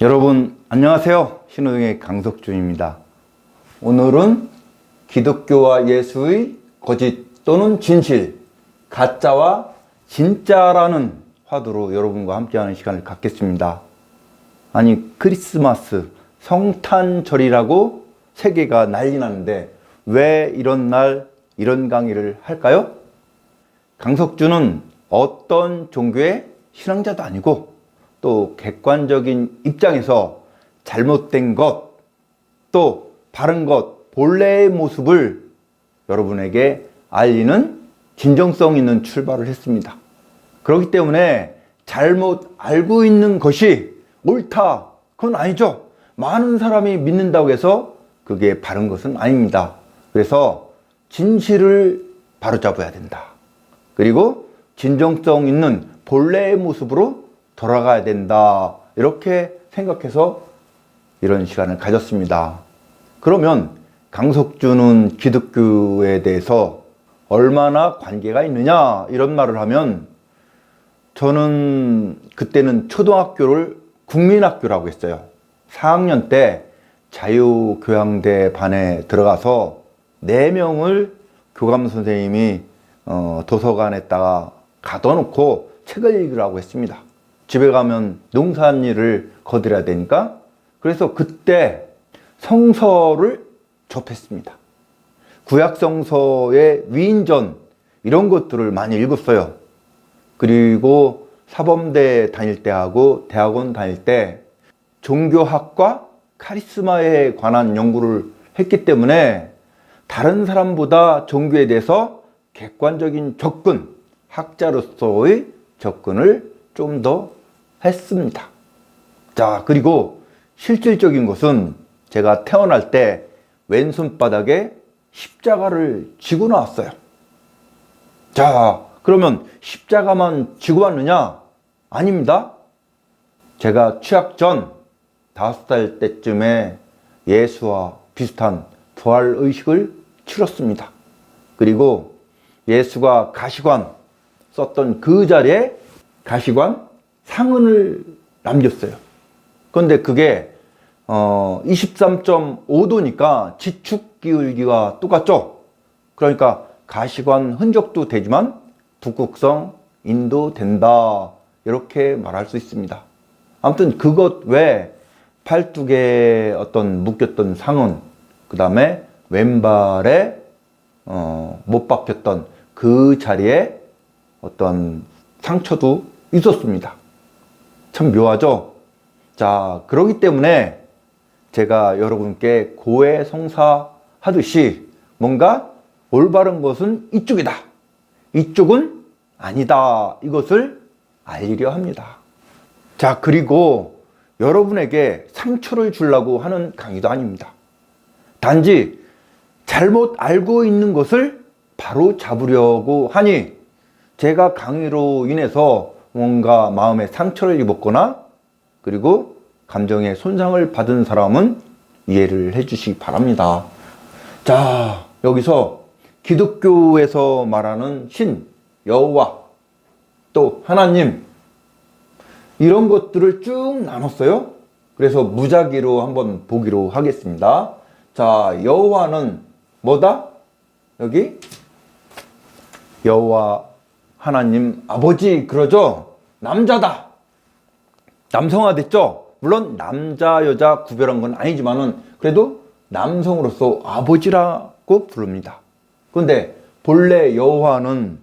여러분 안녕하세요. 신호등의 강석준입니다. 오늘은 기독교와 예수의 거짓 또는 진실, 가짜와 진짜라는 화두로 여러분과 함께하는 시간을 갖겠습니다. 아니, 크리스마스 성탄절이라고 세계가 난리 나는데 왜 이런 날 이런 강의를 할까요? 강석준은 어떤 종교의 신앙자도 아니고 또 객관적인 입장에서 잘못된 것, 또 바른 것, 본래의 모습을 여러분에게 알리는 진정성 있는 출발을 했습니다. 그렇기 때문에 잘못 알고 있는 것이 옳다, 그건 아니죠. 많은 사람이 믿는다고 해서 그게 바른 것은 아닙니다. 그래서 진실을 바로잡아야 된다. 그리고 진정성 있는 본래의 모습으로 돌아가야 된다, 이렇게 생각해서 이런 시간을 가졌습니다. 그러면 강석준은 기독교에 대해서 얼마나 관계가 있느냐, 이런 말을 하면 저는 그때는 초등학교를 국민학교라고 했어요. 4학년 때 자유교양대 반에 들어가서 4명을 교감선생님이 도서관에다가 가둬놓고 책을 읽으라고 했습니다. 집에 가면 농사일을 거들어야 되니까. 그래서 그때 성서를 접했습니다. 구약성서의 위인전, 이런 것들을 많이 읽었어요. 그리고 사범대 다닐 때하고 대학원 다닐 때 종교학과 카리스마에 관한 연구를 했기 때문에 다른 사람보다 종교에 대해서 객관적인 접근, 학자로서의 접근을 좀 더 했습니다. 자, 그리고 실질적인 것은 제가 태어날 때 왼손바닥에 십자가를 지고 나왔어요. 자, 그러면 십자가만 지고 왔느냐? 아닙니다. 제가 취학 전 5살 때쯤에 예수와 비슷한 부활의식을 치렀습니다. 그리고 예수가 가시관 썼던 그 자리에 가시관 상흔을 남겼어요. 그런데 그게 23.5도니까 지축 기울기와 똑같죠? 그러니까 가시관 흔적도 되지만 북극성 인도된다, 이렇게 말할 수 있습니다. 아무튼 그것 외에 팔뚝에 어떤 묶였던 상흔, 그 다음에 왼발에 못 박혔던 그 자리에 어떤 상처도 있었습니다. 참 묘하죠? 자, 그렇기 때문에 제가 여러분께 고해성사 하듯이 뭔가 올바른 것은 이쪽이다, 이쪽은 아니다, 이것을 알리려 합니다. 자, 그리고 여러분에게 상처를 주려고 하는 강의도 아닙니다. 단지 잘못 알고 있는 것을 바로 잡으려고 하니 제가 강의로 인해서 뭔가 마음에 상처를 입었거나 그리고 감정에 손상을 받은 사람은 이해를 해 주시기 바랍니다. 자, 여기서 기독교에서 말하는 신, 여호와, 또 하나님, 이런 것들을 쭉 나눴어요. 그래서 무작위로 한번 보기로 하겠습니다. 자, 여호와는 뭐다? 여기 여호와 하나님 아버지, 그러죠? 남자다, 남성화됐죠? 물론 남자 여자 구별한 건 아니지만은 그래도 남성으로서 아버지라고 부릅니다. 그런데 본래 여호와는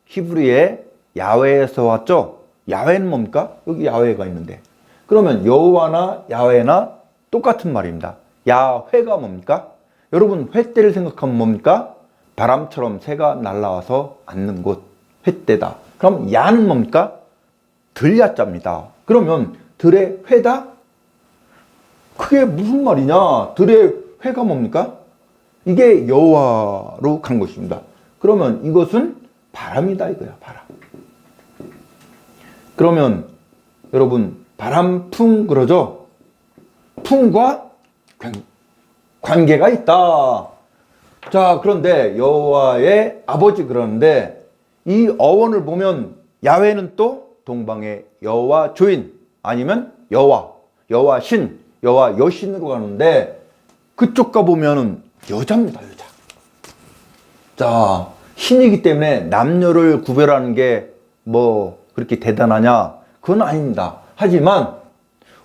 히브리의 야훼에서 왔죠? 야훼는 뭡니까? 여기 야훼가 있는데, 그러면 여호와나 야훼나 똑같은 말입니다. 야훼가 뭡니까? 여러분, 횃대를 생각하면 뭡니까? 바람처럼 새가 날아와서 앉는 곳, 횃대다. 그럼 야는 뭡니까? 들야자입니다. 그러면 들의 회다? 그게 무슨 말이냐? 들의 회가 뭡니까? 이게 여호와로 간 것입니다. 그러면 이것은 바람이다, 이거야, 바람. 그러면 여러분, 바람풍 그러죠? 풍과 관계가 있다. 자, 그런데 여호와의 아버지 그러는데 이 어원을 보면 야훼는 또 동방의 여호와 조인, 아니면 여호와, 여와 신, 여와 여신으로 가는데 그쪽 가보면은 여자입니다, 여자. 자, 신이기 때문에 남녀를 구별하는 게 뭐 그렇게 대단하냐? 그건 아닙니다. 하지만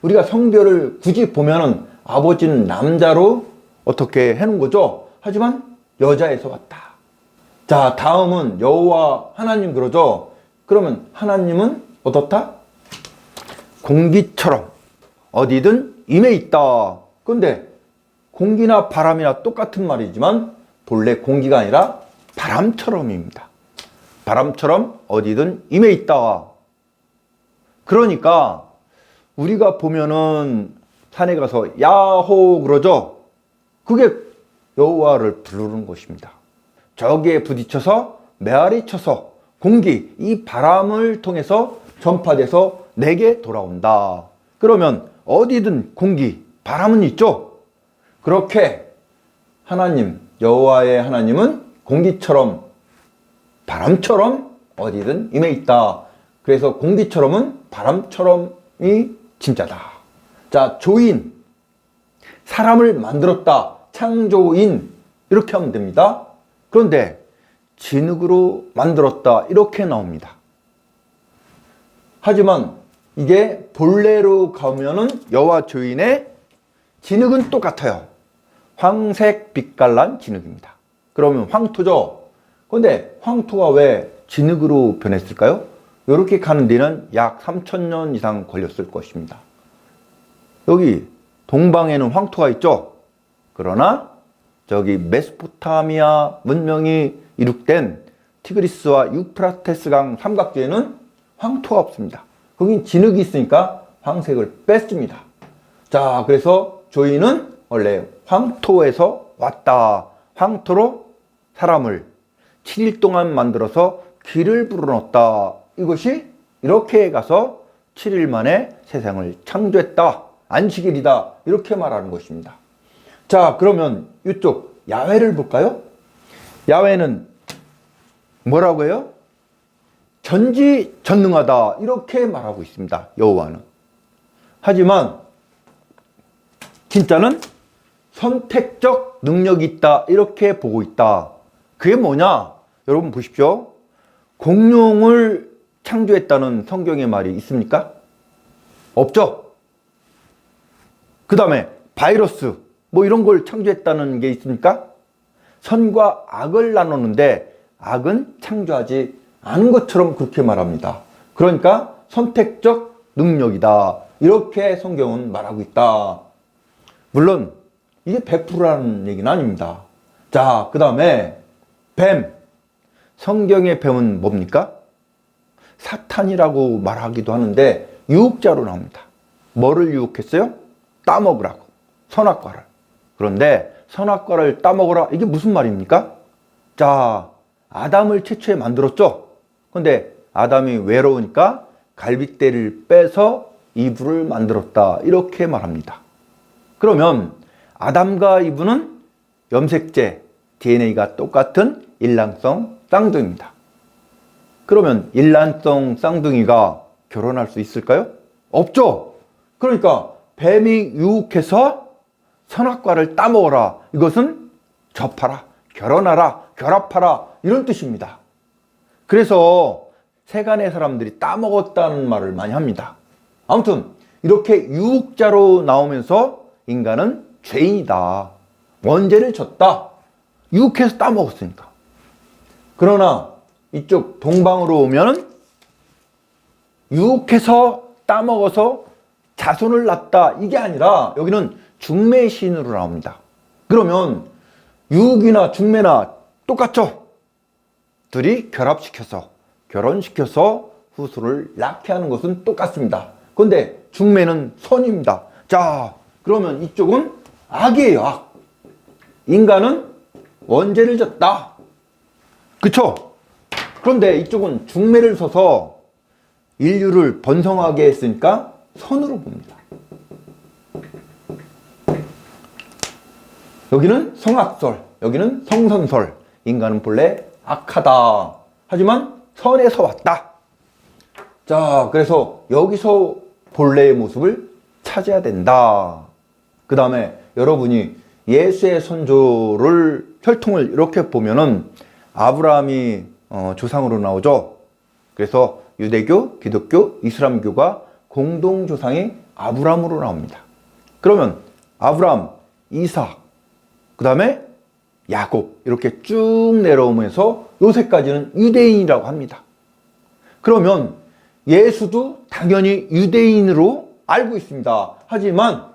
우리가 성별을 굳이 보면은 아버지는 남자로 어떻게 해놓은 거죠? 하지만 여자에서 왔다. 자, 다음은 여호와 하나님 그러죠? 그러면 하나님은 어떻다? 공기처럼 어디든 임해 있다. 그런데 공기나 바람이나 똑같은 말이지만 본래 공기가 아니라 바람처럼입니다. 바람처럼 어디든 임해 있다. 그러니까 우리가 보면은 산에 가서 야호 그러죠? 그게 여호와를 부르는 것입니다. 저기에 부딪혀서 메아리 쳐서 공기, 이 바람을 통해서 전파돼서 내게 돌아온다. 그러면 어디든 공기, 바람은 있죠? 그렇게 하나님, 여호와의 하나님은 공기처럼 바람처럼 어디든 임해 있다. 그래서 공기처럼은 바람처럼이 진짜다. 자, 조인, 사람을 만들었다. 창조인, 이렇게 하면 됩니다. 그런데 진흙으로 만들었다. 이렇게 나옵니다. 하지만 이게 본래로 가면은 여호와 조인의 진흙은 똑같아요. 황색 빛깔난 진흙입니다. 그러면 황토죠. 그런데 황토가 왜 진흙으로 변했을까요? 이렇게 가는 데는 약 3000년 이상 걸렸을 것입니다. 여기 동방에는 황토가 있죠. 그러나 저기 메소포타미아 문명이 이룩된 티그리스와 유프라테스강 삼각지에는 황토가 없습니다. 거긴 진흙이 있으니까 황색을 뺐습니다. 자, 그래서 조인은 원래 황토에서 왔다. 황토로 사람을 7일 동안 만들어서 길을 불어넣었다. 이것이 이렇게 가서 7일 만에 세상을 창조했다. 안식일이다. 이렇게 말하는 것입니다. 자, 그러면 이쪽 야훼를 볼까요? 야훼는 뭐라고 해요? 전지전능하다. 이렇게 말하고 있습니다. 여호와는. 하지만 진짜는 선택적 능력이 있다. 이렇게 보고 있다. 그게 뭐냐? 여러분 보십시오. 공룡을 창조했다는 성경의 말이 있습니까? 없죠? 그 다음에 바이러스 뭐 이런 걸 창조했다는 게 있습니까? 선과 악을 나누는데 악은 창조하지 않은 것처럼 그렇게 말합니다. 그러니까 선택적 능력이다. 이렇게 성경은 말하고 있다. 물론 이게 100%라는 얘기는 아닙니다. 자, 그 다음에 뱀. 성경의 뱀은 뭡니까? 사탄이라고 말하기도 하는데 유혹자로 나옵니다. 뭐를 유혹했어요? 따먹으라고. 선악과를. 그런데 선악과를 따먹으라. 이게 무슨 말입니까? 자, 아담을 최초에 만들었죠. 근데 아담이 외로우니까 갈빗대를 빼서 이브를 만들었다. 이렇게 말합니다. 그러면 아담과 이브는 염색체, DNA가 똑같은 일란성 쌍둥이입니다. 그러면 일란성 쌍둥이가 결혼할 수 있을까요? 없죠. 그러니까 뱀이 유혹해서 선악과를 따먹어라. 이것은 접하라, 결혼하라, 결합하라 이런 뜻입니다. 그래서 세간의 사람들이 따먹었다는 말을 많이 합니다. 아무튼 이렇게 유혹자로 나오면서 인간은 죄인이다. 원죄를 졌다. 유혹해서 따먹었으니까. 그러나 이쪽 동방으로 오면은 유혹해서 따먹어서 자손을 낳았다. 이게 아니라 여기는 중매신으로 나옵니다. 그러면 유혹이나 중매나 똑같죠? 둘이 결합시켜서 결혼시켜서 후손을 낳게 하는 것은 똑같습니다. 그런데 중매는 선입니다. 자, 그러면 이쪽은 악이에요. 악. 인간은 원죄를 졌다. 그쵸? 그런데 이쪽은 중매를 서서 인류를 번성하게 했으니까 선으로 봅니다. 여기는 성악설, 여기는 성선설. 인간은 본래 악하다. 하지만 선에서 왔다. 자, 그래서 여기서 본래의 모습을 찾아야 된다. 그 다음에 여러분이 예수의 선조를 혈통을 이렇게 보면은 아브라함이 조상으로 나오죠. 그래서 유대교, 기독교, 이슬람교가 공동 조상이 아브라함으로 나옵니다. 그러면 아브라함, 이삭, 그 다음에 야곱 이렇게 쭉 내려오면서 요새까지는 유대인이라고 합니다. 그러면 예수도 당연히 유대인으로 알고 있습니다. 하지만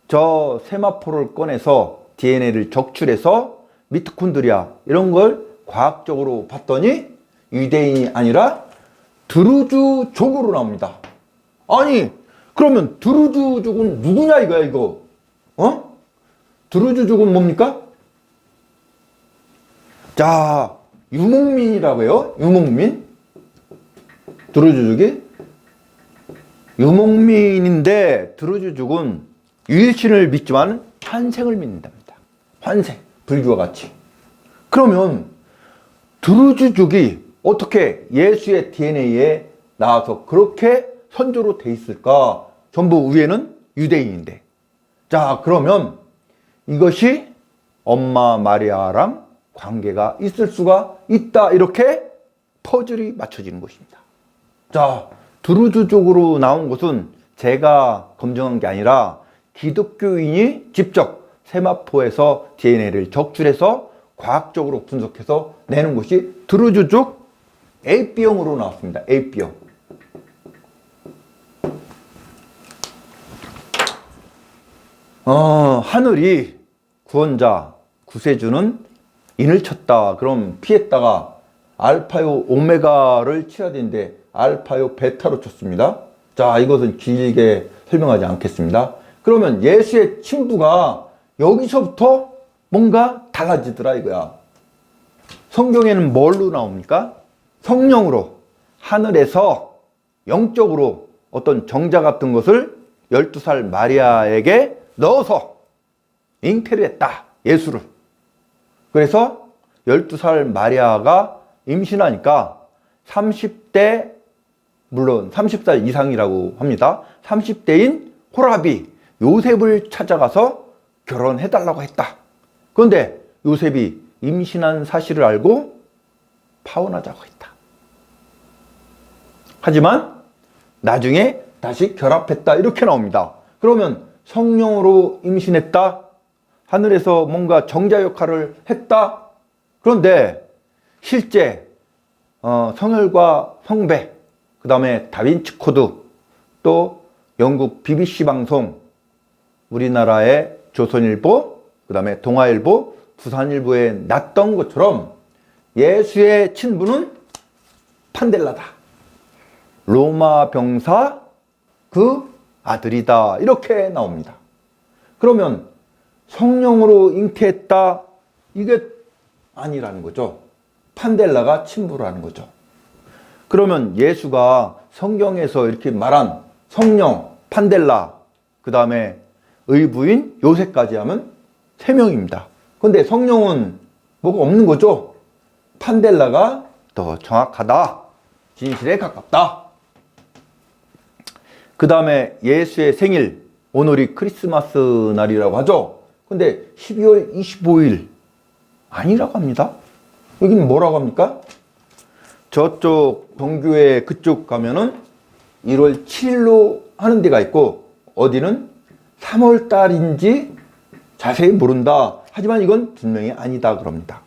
저 세마포를 꺼내서 DNA를 적출해서 미토콘드리아 이런 걸 과학적으로 봤더니 유대인이 아니라 드루즈족으로 나옵니다. 아니 그러면 드루즈족은 누구냐 이거야 이거? 드루즈족은 뭡니까? 자, 유목민이라고 해요. 유목민. 드루즈족이 유목민인데 드루즈족은 유일신을 믿지만 환생을 믿는답니다. 환생, 불교와 같이. 그러면 드루즈족이 어떻게 예수의 DNA에 나와서 그렇게 선조로 돼 있을까? 전부 위에는 유대인인데. 자, 그러면 이것이 엄마 마리아랑 관계가 있을 수가 있다. 이렇게 퍼즐이 맞춰지는 것입니다. 자, 드루즈족으로 나온 것은 제가 검증한 게 아니라 기독교인이 직접 세마포에서 DNA를 적출해서 과학적으로 분석해서 내는 것이 드루즈족 AB형으로 나왔습니다. AB형. 하늘이 구원자 구세주는 인을 쳤다. 그럼 피했다가 알파요 오메가를 치야 되는데 알파요 베타로 쳤습니다. 자, 이것은 길게 설명하지 않겠습니다. 그러면 예수의 친부가 여기서부터 뭔가 달라지더라 이거야. 성경에는 뭘로 나옵니까? 성령으로 하늘에서 영적으로 어떤 정자 같은 것을 12살 마리아에게 넣어서 잉태를 했다. 예수를. 그래서 12살 마리아가 임신하니까 30대, 물론 30살 이상이라고 합니다. 30대인 호랍이 요셉을 찾아가서 결혼해달라고 했다. 그런데 요셉이 임신한 사실을 알고 파혼하자고 했다. 하지만 나중에 다시 결합했다. 이렇게 나옵니다. 그러면 성령으로 임신했다. 하늘에서 뭔가 정자 역할을 했다. 그런데 실제 성혈과 성배, 그 다음에 다빈치 코드, 또 영국 BBC 방송, 우리나라의 조선일보, 그 다음에 동아일보, 부산일보에 났던 것처럼 예수의 친부는 판델라다. 로마 병사 그 아들이다. 이렇게 나옵니다. 그러면 성령으로 잉태했다. 이게 아니라는 거죠. 판델라가 친부라는 거죠. 그러면 예수가 성경에서 이렇게 말한 성령, 판델라, 그 다음에 의부인 요셉까지 하면 3명입니다. 그런데 성령은 뭐가 없는 거죠. 판델라가 더 정확하다. 진실에 가깝다. 그 다음에 예수의 생일, 오늘이 크리스마스 날이라고 하죠. 근데 12월 25일 아니라고 합니다. 여기는 뭐라고 합니까? 저쪽 동교회 그쪽 가면은 1월 7일로 하는 데가 있고 어디는 3월 달인지 자세히 모른다. 하지만 이건 분명히 아니다 그럽니다.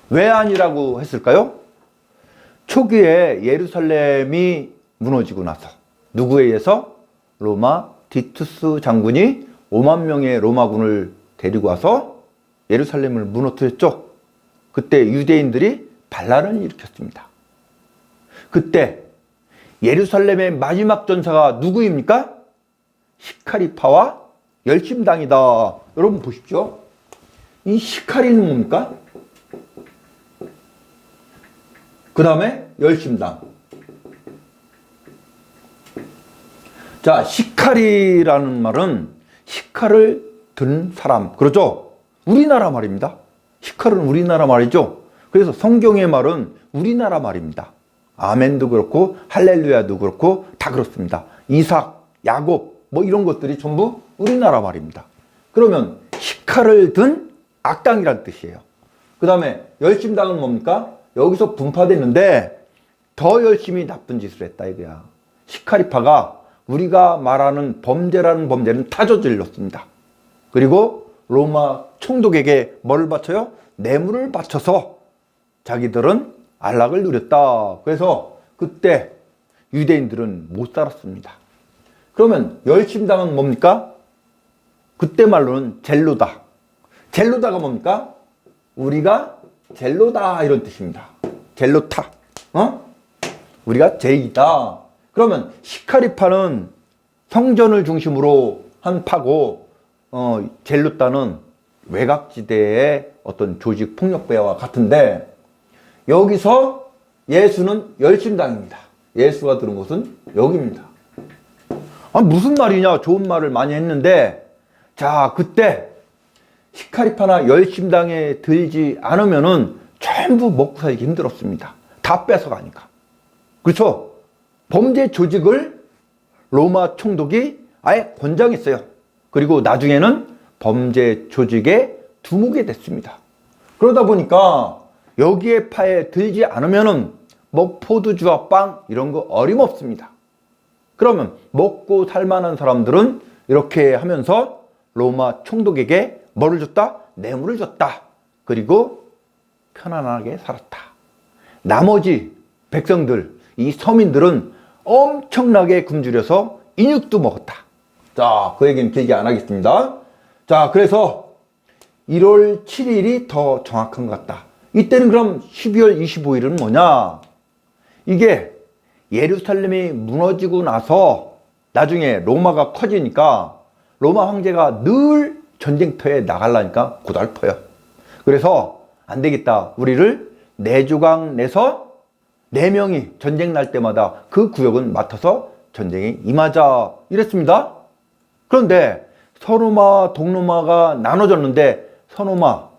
왜 아니라고 했을까요? 초기에 예루살렘이 무너지고 나서 누구에 의해서? 로마 디투스 장군이 5만 명의 로마군을 데리고 와서 예루살렘을 무너뜨렸죠. 그때 유대인들이 반란을 일으켰습니다. 그때 예루살렘의 마지막 전사가 누구입니까? 시카리파와 열심당이다. 여러분 보십시오. 이 시카리는 뭡니까? 그 다음에 열심당. 자, 시카리라는 말은 시카를 든 사람. 그렇죠? 우리나라 말입니다. 시칼은 우리나라 말이죠. 그래서 성경의 말은 우리나라 말입니다. 아멘도 그렇고 할렐루야도 그렇고 다 그렇습니다. 이삭, 야곱 뭐 이런 것들이 전부 우리나라 말입니다. 그러면 시칼을 든 악당이란 뜻이에요. 그 다음에 열심당은 뭡니까? 여기서 분파됐는데 더 열심히 나쁜 짓을 했다 이거야. 시카리파가 우리가 말하는 범죄라는 범죄는 다 저질렀습니다. 그리고 로마 총독에게 뭐를 바쳐요? 뇌물을 바쳐서 자기들은 안락을 누렸다. 그래서 그때 유대인들은 못 살았습니다. 그러면 열심당은 뭡니까? 그때 말로는 젤로다. 젤로다가 뭡니까? 우리가 젤로다 이런 뜻입니다. 젤로타. 우리가 제이다. 그러면 시카리파는 성전을 중심으로 한 파고 젤로타는 외곽지대의 어떤 조직 폭력배와 같은데 여기서 예수는 열심당입니다. 예수가 들은 곳은 여기입니다. 무슨 말이냐? 좋은 말을 많이 했는데 자 그때 시카리파나 열심당에 들지 않으면은 전부 먹고 살기 힘들었습니다. 다 뺏어가니까. 그렇죠? 범죄 조직을 로마 총독이 아예 권장했어요. 그리고 나중에는 범죄 조직에 두목이 됐습니다. 그러다 보니까 여기에 파에 들지 않으면은 뭐 포도주와 빵 이런 거 어림없습니다. 그러면 먹고 살만한 사람들은 이렇게 하면서 로마 총독에게 뭐를 줬다? 뇌물을 줬다. 그리고 편안하게 살았다. 나머지 백성들, 이 서민들은 엄청나게 굶주려서 인육도 먹었다. 자, 그 얘기는 길게 안 하겠습니다. 자, 그래서 1월 7일이 더 정확한 것 같다. 이때는 그럼 12월 25일은 뭐냐? 이게 예루살렘이 무너지고 나서 나중에 로마가 커지니까 로마 황제가 늘 전쟁터에 나가려니까 고달퍼요. 그래서 안 되겠다. 우리를 4조각 내서 4명이 전쟁 날 때마다 그 구역은 맡아서 전쟁에 임하자 이랬습니다. 그런데 서로마, 동로마가 나눠졌는데 서로마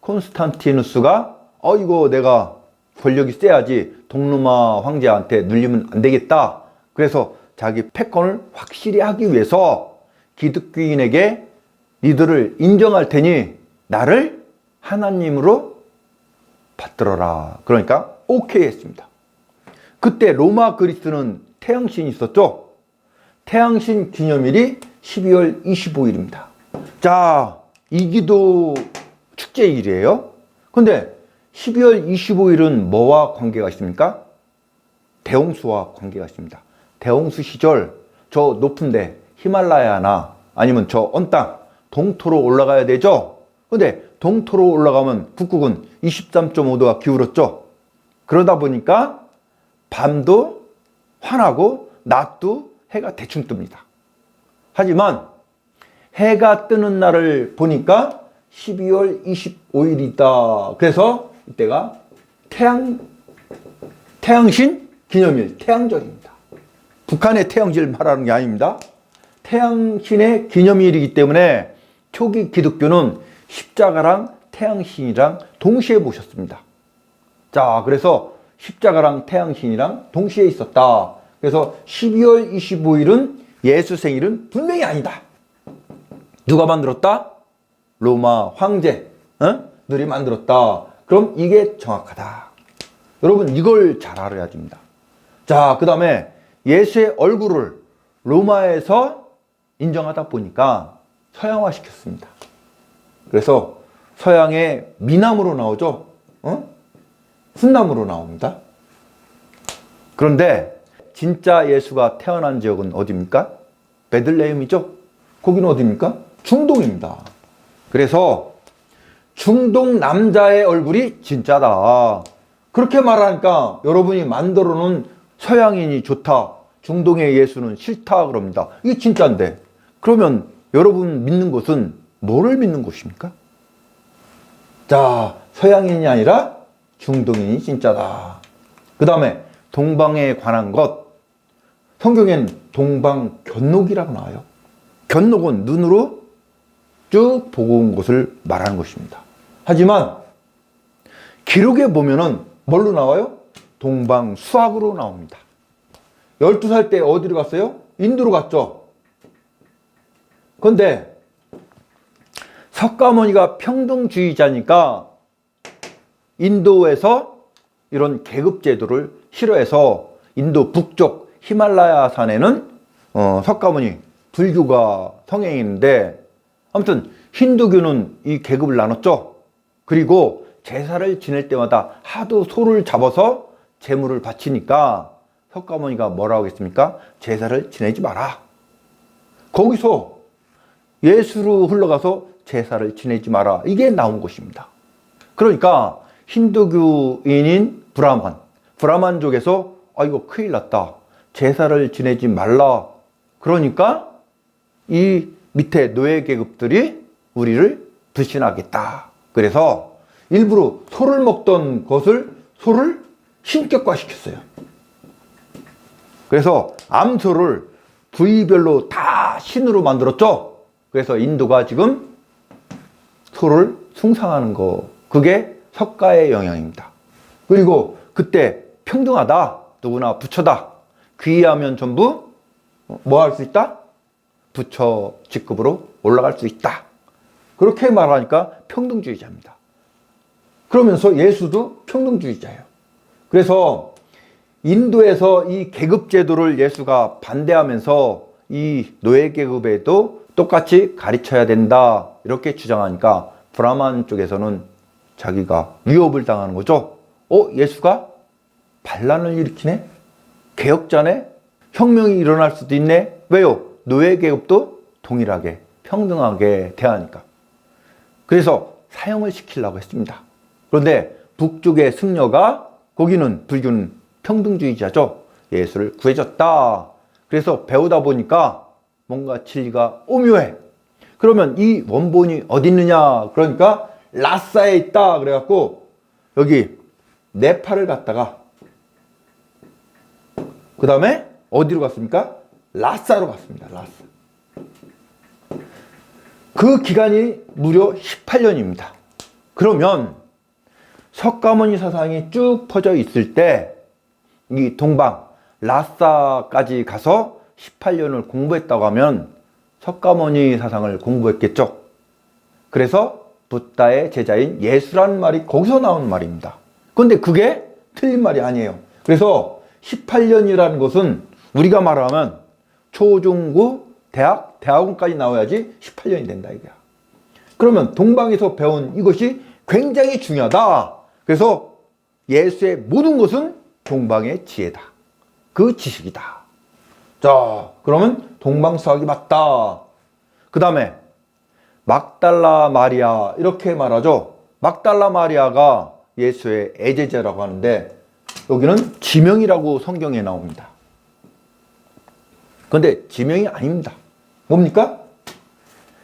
콘스탄티누스가 이거 내가 권력이 세야지 동로마 황제한테 눌리면 안 되겠다. 그래서 자기 패권을 확실히 하기 위해서 기득귀인에게 니들을 인정할 테니 나를 하나님으로 받들어라. 그러니까 오케이 했습니다. 그때 로마 그리스는 태양신이 있었죠. 태양신 기념일이 12월 25일입니다. 자, 이기도 축제일이에요. 근데 12월 25일은 뭐와 관계가 있습니까? 대홍수와 관계가 있습니다. 대홍수 시절 저 높은데 히말라야나 아니면 저 언 땅 동토로 올라가야 되죠. 근데 동토로 올라가면 북극은 23.5도가 기울었죠. 그러다 보니까 밤도 환하고 낮도 해가 대충 뜹니다. 하지만 해가 뜨는 날을 보니까 12월 25일이다. 그래서 이때가 태양신 기념일, 태양절입니다. 북한의 태양절 말하는 게 아닙니다. 태양신의 기념일이기 때문에 초기 기독교는 십자가랑 태양신이랑 동시에 모셨습니다. 자, 그래서 십자가랑 태양신이랑 동시에 있었다. 그래서 12월 25일은 예수 생일은 분명히 아니다. 누가 만들었다? 로마 황제들이 만들었다. 그럼 이게 정확하다. 여러분 이걸 잘 알아야 됩니다. 자, 그 다음에 예수의 얼굴을 로마에서 인정하다 보니까 서양화 시켰습니다. 그래서 서양의 미남으로 나오죠. 훈남으로 나옵니다. 그런데 진짜 예수가 태어난 지역은 어디입니까? 베들레헴이죠. 거기는 어디입니까? 중동입니다. 그래서 중동 남자의 얼굴이 진짜다. 그렇게 말하니까 여러분이 만들어 놓은 서양인이 좋다, 중동의 예수는 싫다 그럽니다. 이게 진짜인데 그러면 여러분 믿는 것은 뭐를 믿는 것입니까? 자, 서양인이 아니라 중동인이 진짜다. 그 다음에 동방에 관한 것, 성경엔 동방견록이라고 나와요. 견록은 눈으로 쭉 보고 온 것을 말하는 것입니다. 하지만 기록에 보면은 뭘로 나와요? 동방수학으로 나옵니다. 12살 때 어디로 갔어요? 인도로 갔죠. 그런데 석가모니가 평등주의자니까 인도에서 이런 계급제도를 싫어해서 인도 북쪽 히말라야 산에는 석가모니 불교가 성행했는데, 아무튼 힌두교는 이 계급을 나눴죠. 그리고 제사를 지낼 때마다 하도 소를 잡아서 제물을 바치니까 석가모니가 뭐라고 했습니까? 제사를 지내지 마라. 거기서 예수로 흘러가서 제사를 지내지 마라, 이게 나온 것입니다. 그러니까 힌두교인인 브라만족에서 이거 큰일 났다, 제사를 지내지 말라. 그러니까 이 밑에 노예 계급들이 우리를 불신하겠다. 그래서 일부러 소를 먹던 것을 소를 신격화시켰어요. 그래서 암소를 부위별로 다 신으로 만들었죠. 그래서 인도가 지금 소를 숭상하는 거, 그게 석가의 영향입니다. 그리고 그때 평등하다, 누구나 부처다, 귀의하면 전부 뭐 할 수 있다? 부처 직급으로 올라갈 수 있다. 그렇게 말하니까 평등주의자입니다. 그러면서 예수도 평등주의자예요. 그래서 인도에서 이 계급제도를 예수가 반대하면서 이 노예 계급에도 똑같이 가르쳐야 된다, 이렇게 주장하니까 브라만 쪽에서는 자기가 위협을 당하는 거죠. 예수가 반란을 일으키네? 개혁자네? 혁명이 일어날 수도 있네? 왜요? 노예 계급도 동일하게 평등하게 대하니까. 그래서 사형을 시키려고 했습니다. 그런데 북쪽의 승려가, 거기는 불교는 평등주의자죠. 예수를 구해줬다. 그래서 배우다 보니까 뭔가 진리가 오묘해. 그러면 이 원본이 어디 있느냐? 그러니까 라사에 있다. 그래갖고 여기 네팔을 갔다가 그 다음에 어디로 갔습니까? 라사로 갔습니다. 라사. 그 기간이 무려 18년입니다. 그러면 석가모니 사상이 쭉 퍼져 있을 때 이 동방 라사까지 가서 18년을 공부했다고 하면 석가모니 사상을 공부했겠죠. 그래서 붓다의 제자인 예수라는 말이 거기서 나온 말입니다. 그런데 그게 틀린 말이 아니에요. 그래서 18년이라는 것은 우리가 말하면 초중고 대학원까지 나와야지 18년이 된다 이거야. 그러면 동방에서 배운 이것이 굉장히 중요하다. 그래서 예수의 모든 것은 동방의 지혜다, 그 지식이다. 자, 그러면 동방수학이 맞다. 그 다음에 막달라 마리아, 이렇게 말하죠. 막달라 마리아가 예수의 애제자라고 하는데 여기는 지명이라고 성경에 나옵니다. 그런데 지명이 아닙니다. 뭡니까?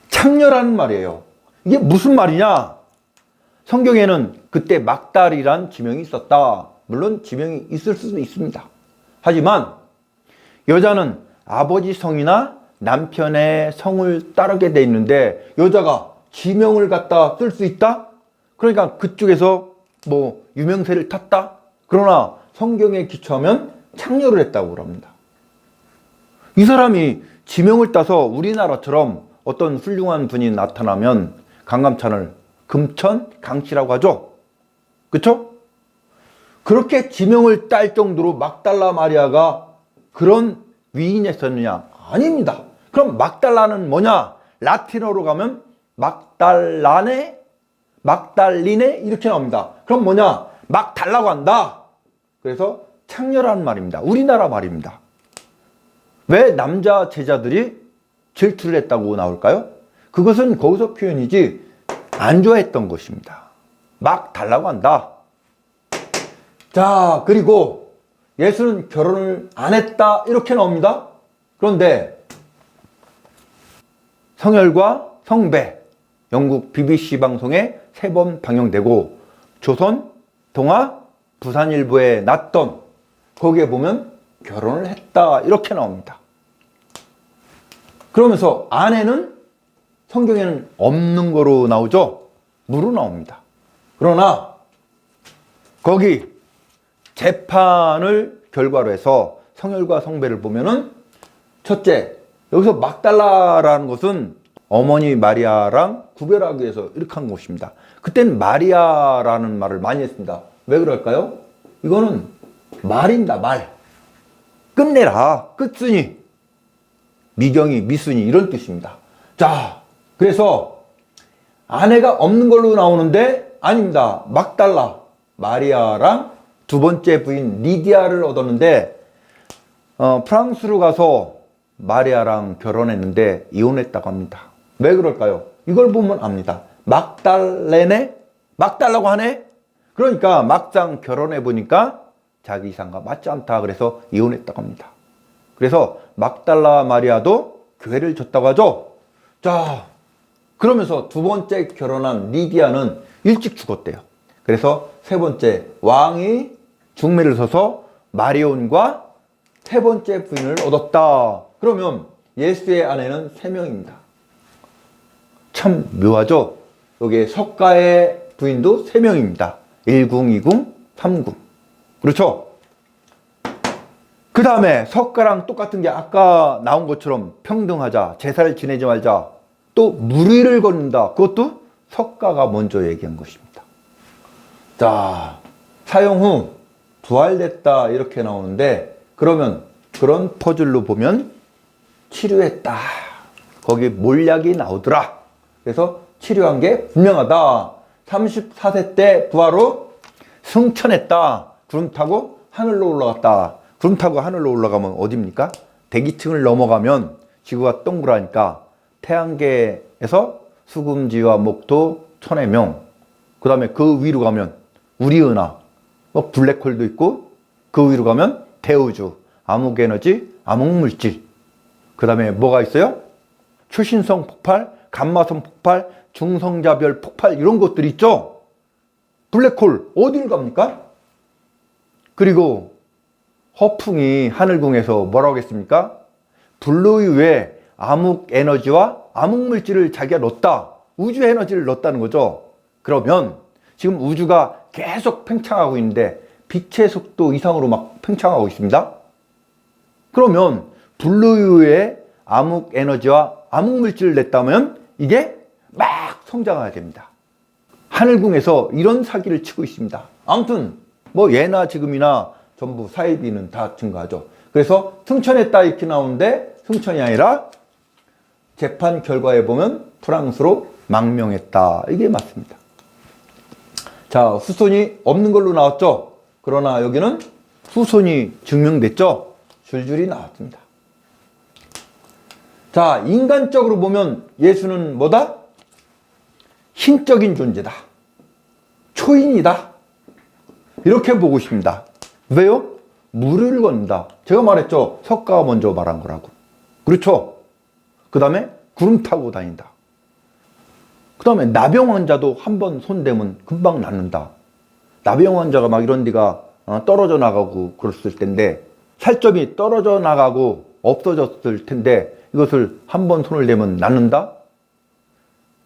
창녀라는 말이에요. 이게 무슨 말이냐? 성경에는 그때 막달이란 지명이 있었다. 물론 지명이 있을 수도 있습니다. 하지만 여자는 아버지 성이나 남편의 성을 따르게 돼 있는데 여자가 지명을 갖다 쓸 수 있다? 그러니까 그쪽에서 뭐 유명세를 탔다? 그러나 성경에 기초하면 창녀를 했다고 그럽니다. 이 사람이 지명을 따서 우리나라처럼 어떤 훌륭한 분이 나타나면 강감찬을 금천강씨라고 하죠. 그쵸? 그렇게 지명을 딸 정도로 막달라 마리아가 그런 위인이었느냐? 아닙니다. 그럼 막달라는 뭐냐? 라틴어로 가면 막달라네, 막달리네 이렇게 나옵니다. 그럼 뭐냐? 막 달라고 한다. 그래서 창녀라는 말입니다. 우리나라 말입니다. 왜 남자 제자들이 질투를 했다고 나올까요? 그것은 거기서 표현이지 안 좋아했던 것입니다. 막 달라고 한다. 자, 그리고 예수는 결혼을 안 했다 이렇게 나옵니다. 그런데 성혈과 성배, 영국 BBC 방송에 3번 방영되고 조선, 동아, 부산일보에 났던 거기에 보면 결혼을 했다 이렇게 나옵니다. 그러면서 아내는 성경에는 없는 거로 나오죠. 무로 나옵니다. 그러나 거기 재판을 결과로 해서 성혈과 성배를 보면은 첫째, 여기서 막달라라는 것은 어머니 마리아랑 구별하기 위해서 이렇게 한 것입니다. 그때는 마리아라는 말을 많이 했습니다. 왜 그럴까요? 이거는 말입니다. 말. 끝내라. 끝순이. 미경이, 미순이 이런 뜻입니다. 자, 그래서 아내가 없는 걸로 나오는데 아닙니다. 막달라 마리아랑 두 번째 부인 리디아를 얻었는데 프랑스로 가서 마리아랑 결혼했는데 이혼했다고 합니다. 왜 그럴까요? 이걸 보면 압니다. 막달레네? 막달라고 하네? 그러니까 막상 결혼해 보니까 자기 이상과 맞지 않다. 그래서 이혼했다고 합니다. 그래서 막달라 마리아도 교회를 줬다고 하죠. 자, 그러면서 두 번째 결혼한 리디아는 일찍 죽었대요. 그래서 세 번째 왕이 중매를 서서 마리온과 세 번째 부인을 얻었다. 그러면 예수의 아내는 3명입니다. 참 묘하죠? 여기에 석가의 부인도 3명입니다. 1궁, 2궁, 3궁. 그렇죠? 그 다음에 석가랑 똑같은 게 아까 나온 것처럼 평등하자, 제사를 지내지 말자, 또 무리를 걷는다. 그것도 석가가 먼저 얘기한 것입니다. 자, 사형 후 부활됐다 이렇게 나오는데 그러면 그런 퍼즐로 보면 치료했다. 거기 몰약이 나오더라. 그래서 치료한 게 분명하다. 34세 때 부활로 승천했다. 구름 타고 하늘로 올라갔다. 구름 타고 하늘로 올라가면 어디입니까? 대기층을 넘어가면 지구가 동그라니까 태양계에서 수금지와 목토, 천해명, 그 다음에 그 위로 가면 우리은하, 블랙홀도 있고 그 위로 가면 대우주, 암흑에너지, 암흑물질, 그 다음에 뭐가 있어요? 초신성 폭발, 감마성 폭발, 중성자별 폭발 이런 것들이 있죠. 블랙홀 어디를 갑니까? 그리고 허풍이 하늘궁에서 뭐라고 했습니까? 블루 이후에 암흑에너지와 암흑물질을 자기가 넣었다. 우주 에너지를 넣었다는 거죠. 그러면 지금 우주가 계속 팽창하고 있는데 빛의 속도 이상으로 막 팽창하고 있습니다. 그러면 블루 이후에 암흑에너지와 암흑물질을 냈다면 이게 막 성장해야 됩니다. 하늘궁에서 이런 사기를 치고 있습니다. 아무튼 뭐 예나 지금이나 전부 사이비는 다 증가하죠. 그래서 승천했다 이렇게 나오는데 승천이 아니라 재판 결과에 보면 프랑스로 망명했다. 이게 맞습니다. 자, 후손이 없는 걸로 나왔죠. 그러나 여기는 후손이 증명됐죠. 줄줄이 나왔습니다. 자, 인간적으로 보면 예수는 뭐다? 신적인 존재다. 초인이다. 이렇게 보고 싶습니다. 왜요? 무리를 걷는다. 제가 말했죠. 석가가 먼저 말한 거라고. 그렇죠? 그 다음에 구름 타고 다닌다. 그 다음에 나병 환자도 한 번 손대면 금방 낫는다. 나병 환자가 막 이런 데가 떨어져 나가고 그랬을 텐데 살점이 떨어져 나가고 없어졌을 텐데 이것을 한 번 손을 대면 낫는다?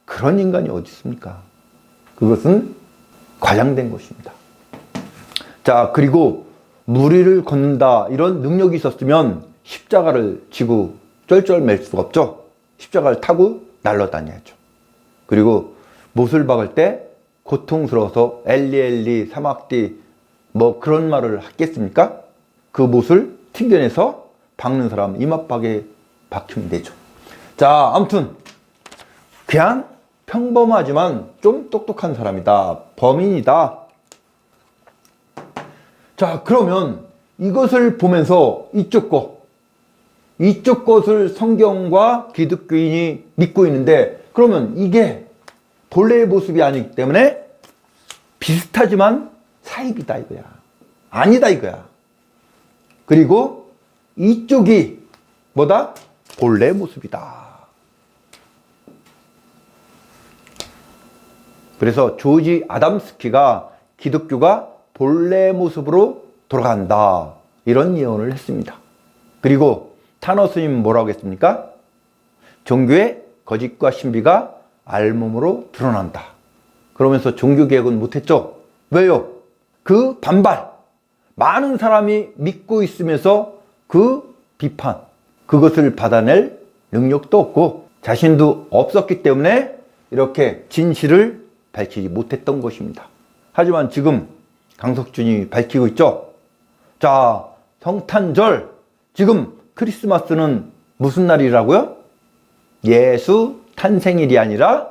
그런 인간이 어디 있습니까? 그것은 과장된 것입니다. 자, 그리고 무리를 걷는다 이런 능력이 있었으면 십자가를 지고 쩔쩔맬 수가 없죠. 십자가를 타고 날아다녀야죠. 그리고 못을 박을 때 고통스러워서 엘리 사막디 뭐 그런 말을 하겠습니까? 그 못을 튕겨내서 박는 사람 이마박에 박히면 되죠. 자, 아무튼 그냥 평범하지만 좀 똑똑한 사람이다. 범인이다. 자, 그러면 이것을 보면서 이쪽 것을 성경과 기독교인이 믿고 있는데 그러면 이게 본래의 모습이 아니기 때문에 비슷하지만 사입이다 이거야. 아니다 이거야. 그리고 이쪽이 뭐다? 본래의 모습이다. 그래서 조지 아담스키가 기독교가 본래의 모습으로 돌아간다. 이런 예언을 했습니다. 그리고 타너 스님은 뭐라고 했습니까? 종교의 거짓과 신비가 알몸으로 드러난다. 그러면서 종교개혁은 못했죠. 왜요? 그 반발. 많은 사람이 믿고 있으면서 그 비판. 그것을 받아낼 능력도 없고 자신도 없었기 때문에 이렇게 진실을 밝히지 못했던 것입니다. 하지만 지금 강석준이 밝히고 있죠. 자, 성탄절, 지금 크리스마스는 무슨 날이라고요? 예수 탄생일이 아니라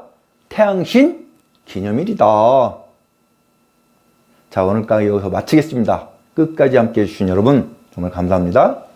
태양신 기념일이다. 자, 오늘 강의 여기서 마치겠습니다. 끝까지 함께 해주신 여러분 정말 감사합니다.